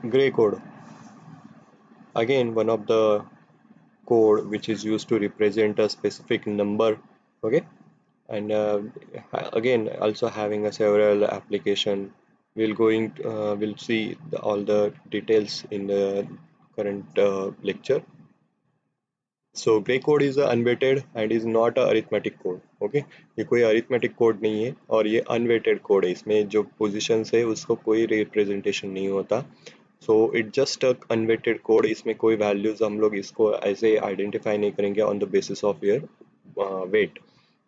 Gray code, again one of the code which is used to represent a specific number. Okay, and again also having a several application. We'll see all the details in the current lecture. So grey code is unweighted and is not a arithmetic code. Okay, ये कोई arithmetic code नहीं है और ये unweighted code है. इसमें जो positions है उसको कोई रिप्रेजेंटेशन नहीं होता. So it just a unweighted code. इसमें कोई वैल्यूज हम लोग इसको ऐसे आइडेंटिफाई नहीं करेंगे on the basis of your weight.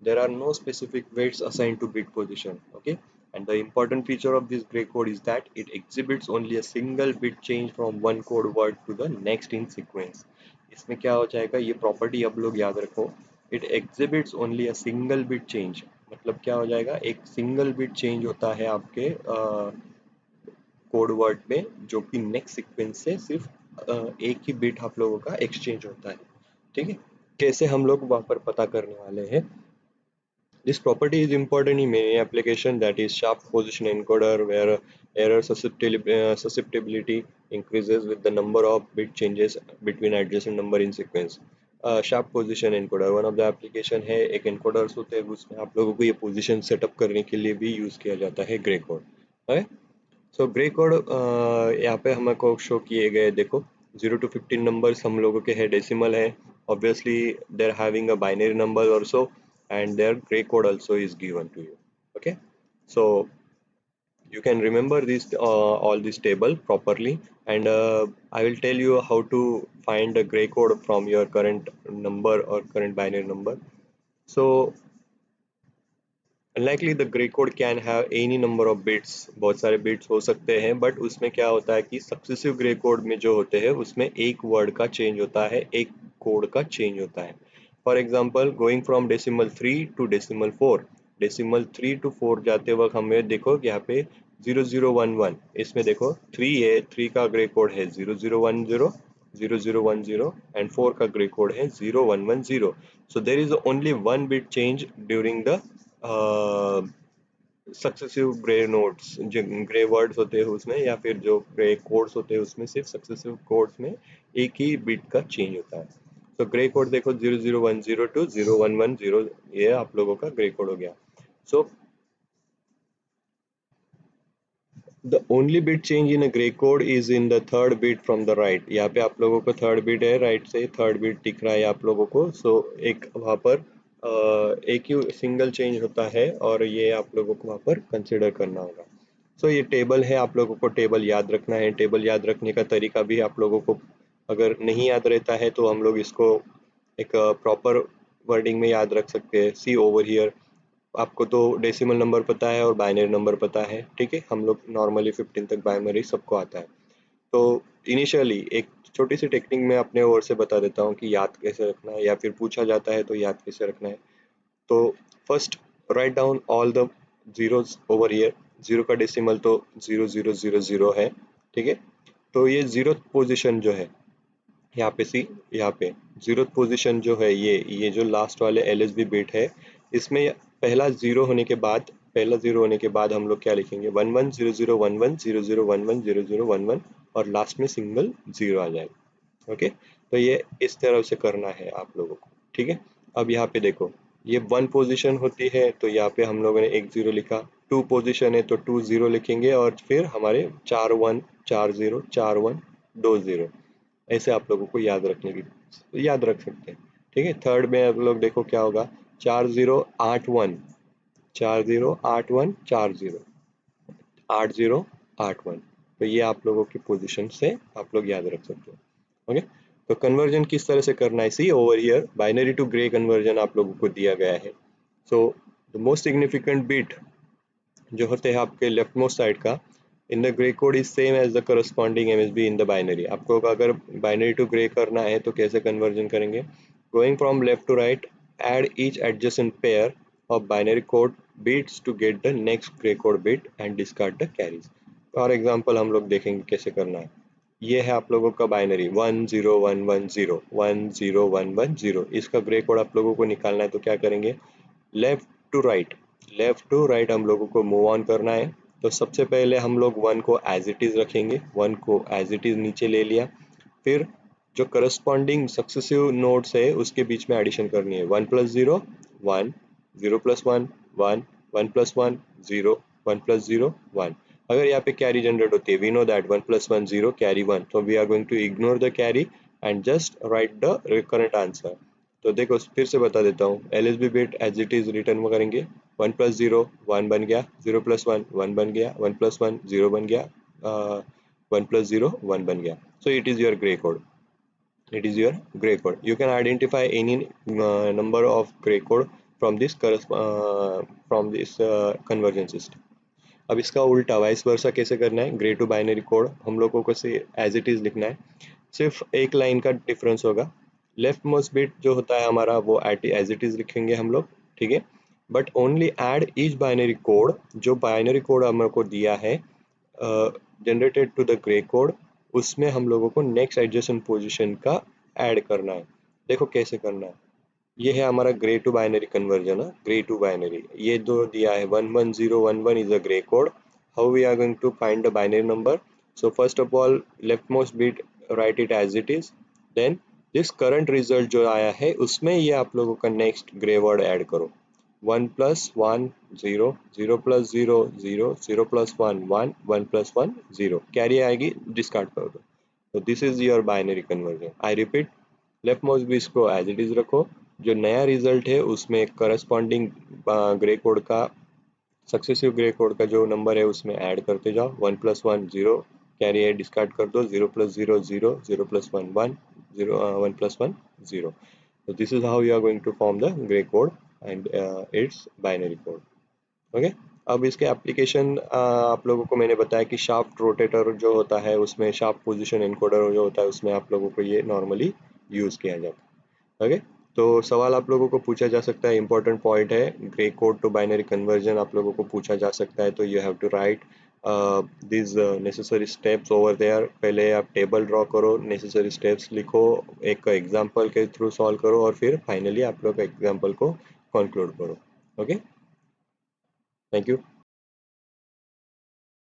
There are no specific weights assigned to bit position. Okay, and the important feature of this gray code is that it exhibits only a single bit change from one code word to the next in sequence. इसमें क्या हो जाएगा, ये property आप लोग याद रखो. It exhibits only a single bit change. मतलब क्या हो जाएगा, एक सिंगल बिट चेंज होता है आपके कोड वर्ड में, जो कि नेक्स्ट सीक्वेंस से सिर्फ एक ही बिट आप लोगों का एक्सचेंज होता है. ठीक है, कैसे हम लोग वहां पर पता करने वाले हैं. This property is important in many applications, that is sharp position encoder, where error susceptibility increases with the number of bit changes between adjacent number in sequence. Sharp position encoder one of the application है. एक encoders होते हैं उसमें आप लोगों को ये position setup करने के लिए भी use किया जाता है ग्रे कोड. है. सो ग्रे कोड यहाँ पे हमको शो किए गए, देखो 0 to 15 नंबर्स हम लोगों के है, डेसिमल है. Obviously they are having a binary number also, and their gray code also is given to you. Okay, so you can remember this all this table properly, and I will tell you how to find the gray code from your current number or current binary number. So unlikely the grey code can have any number of bits. बहुत सारे bits हो सकते हैं, but उसमें क्या होता है कि सक्सेसिव ग्रे कोड में जो होते हैं उसमें एक वर्ड का चेंज होता है, एक कोड का चेंज होता है. For example going from decimal 3 to decimal 4. Decimal 3 to 4 जाते वक्त हमें देखो कि यहाँ पे 0011, इसमें देखो 3 है, 3 का ग्रे कोड है 0010, 0010, एंड 4 का ग्रे कोड है 0110. So there is only one bit change during the successive Gray notes. जो ग्रे वर्ड्स होते हैं उसमें या फिर जो ग्रे कोड्स होते हैं उसमें सिर्फ सक्सेसिव कोड्स में एक ही बिट का चेंज होता है. तो ग्रे कोड देखो 0010 to 0110, ये आप लोगों का ग्रे कोड हो गया. So the only bit change in a gray code is in the third bit from the right. यहाँ पे आप लोगों को थर्ड बिट है, राइट से थर्ड बिट दिख रहा है आप लोगों को. सो एक वहाँ पर एक ही सिंगल चेंज होता है और ये आप लोगों को वहाँ पर कंसिडर करना होगा. सो ये टेबल है, आप लोगों को टेबल याद रखना है. टेबल याद रखने का तरीका भी आप लोगों को अगर नहीं याद रहता है तो हम लोग इसको एक प्रॉपर वर्डिंग में याद रख सकते हैं. सी ओवर हियर, आपको तो डेसिमल नंबर पता है और बाइनरी नंबर पता है. ठीक है, हम लोग नॉर्मली 15 तक बाइनरी सबको आता है. तो इनिशियली एक छोटी सी टेक्निक मैं अपने ओर से बता देता हूँ कि याद कैसे रखना है, या फिर पूछा जाता है तो याद कैसे रखना है. तो first write down all the zeros over here. Zero का डेसिमल तो 0000 है. ठीक है, तो ये जीरो पोजीशन जो है यहाँ पे सी, यहाँ पे जीरो पोजीशन जो है, ये जो लास्ट वाले LSB बिट है, इसमें पहला जीरो होने के बाद हम लोग क्या लिखेंगे, 11001100110011, और लास्ट में सिंगल जीरो आ जाएगा. ओके, तो ये इस तरह से करना है आप लोगों को. ठीक है, अब यहाँ पे देखो ये वन पोजीशन होती है तो यहाँ पे हम लोगों ने एक जीरो लिखा. टू पोजीशन है तो 2 0 लिखेंगे, और फिर हमारे 4 1 4 0 4 1 2 0. ऐसे आप लोगों को याद रख सकते हैं. ठीक है, थर्ड में आप लोग देखो क्या होगा, 4081 4081 40 8081. तो ये आप लोगों की पोजीशन से आप लोग याद रख सकते हैं. ओके, तो कन्वर्जन किस तरह से करना है, see over here binary to Gray conversion आप लोगों को दिया गया है. So the most significant bit जो होते हैं आपके लेफ्ट मोस्ट साइड का in the grey code is same as the corresponding MSB in the binary. आपको अगर बाइनरी टू ग्रे करना है तो कैसे कन्वर्जन करेंगे, going from left to right, add each adjacent pair of binary code bits to get the next gray code bit and discard the carries. For example हम लोग देखेंगे कैसे करना है. ये है आप लोगों का बाइनरी 10110 10110. इसका ग्रे कोड आप लोगों को निकालना है तो क्या करेंगे, लेफ्ट टू राइट हम लोगों को मूव ऑन करना है. तो सबसे पहले हम लोग 1 को एज इट इज़ रखेंगे, 1 को एज इट इज़ नीचे ले लिया, फिर जो करस्पॉन्डिंग सक्सेसिव नोड्स है उसके बीच में एडिशन करनी है। 1 प्लस 0 1, 0 प्लस 1 1, 1 प्लस 1 0, 1 प्लस 0 1। अगर यहाँ पे कैरी जनरेट होती है, we know that 1 plus 1 0 carry 1, तो we are going to ignore the carry and just write the recurrent answer. तो देखो फिर से बता देता हूँ, LSB bit as it is return करेंगे, 1 प्लस 0 1 बन गया, 0 प्लस 1 1 बन गया, 1 प्लस 1 0 बन गया, 1 plus 0 1 बन गया। So it is your gray code. It is your gray code. You can identify any number of gray code from this conversion system. अब इसका उल्टा वाइस वर्सा कैसे करना है, ग्रे टू बाइनरी कोड हम लोगों को से एज इट इज लिखना है, सिर्फ एक लाइन का डिफरेंस होगा। लेफ्ट मोस्ट बिट जो होता है हमारा वो एज इट इज लिखेंगे हम लोग, ठीक है। But only add each binary code, जो बाइनरी कोड हम लोग को दिया है generated to the grey code, उसमें हम लोगों को नेक्स्ट एडजेसेंट पोजीशन का ऐड करना है। देखो कैसे करना है, ये है हमारा ग्रे टू बाइनरी कन्वर्जन है, ग्रे टू बाइनरी ये जो दिया है 11011 is a gray code. How we are going to find the binary number, so first of all left most bit write it as it is, then this current result जो आया है उसमें ये आप लोगों का नेक्स्ट ग्रे वर्ड ऐड करो। 1 plus 1 0, 0 plus 0 0, 0 plus 1 1, 1 plus 1 0, carry आएगी डिस्कार्ड कर दो। तो this is your binary conversion. I repeat, left most bit को एज इट इज रखो, जो नया रिजल्ट है उसमें करस्पॉन्डिंग ग्रे कोड का, सक्सेसिव ग्रे कोड का जो नंबर है उसमें ऐड करते जाओ। 1 प्लस 1 0, कैरी है डिस्कार्ड कर दो, 0 plus 0 0, 0 plus 1 1, 0 1 plus 1 0। So this is how you are going to form the gray code and its binary code. Okay. अब इसके एप्लीकेशन आप लोगों को मैंने बताया कि शाफ्ट रोटेटर जो होता है उसमें, शाफ्ट पोजीशन एनकोडर जो होता है उसमें आप लोगों को ये नॉर्मली यूज़ किया जाता है। ओके। तो सवाल आप लोगों को पूछा जा सकता है, इंपॉर्टेंट पॉइंट है, gray code to binary conversion आप लोगों को पूछा जा सकता है, तो you have to write this necessary steps over there. पहले आप टेबल ड्रॉ करो, नेसेसरी स्टेप्स लिखो, एक एग्जांपल के थ्रू सॉल्व करो और फिर फाइनली आप लोग एग्जांपल को कंक्लूड करो। Okay, thank you.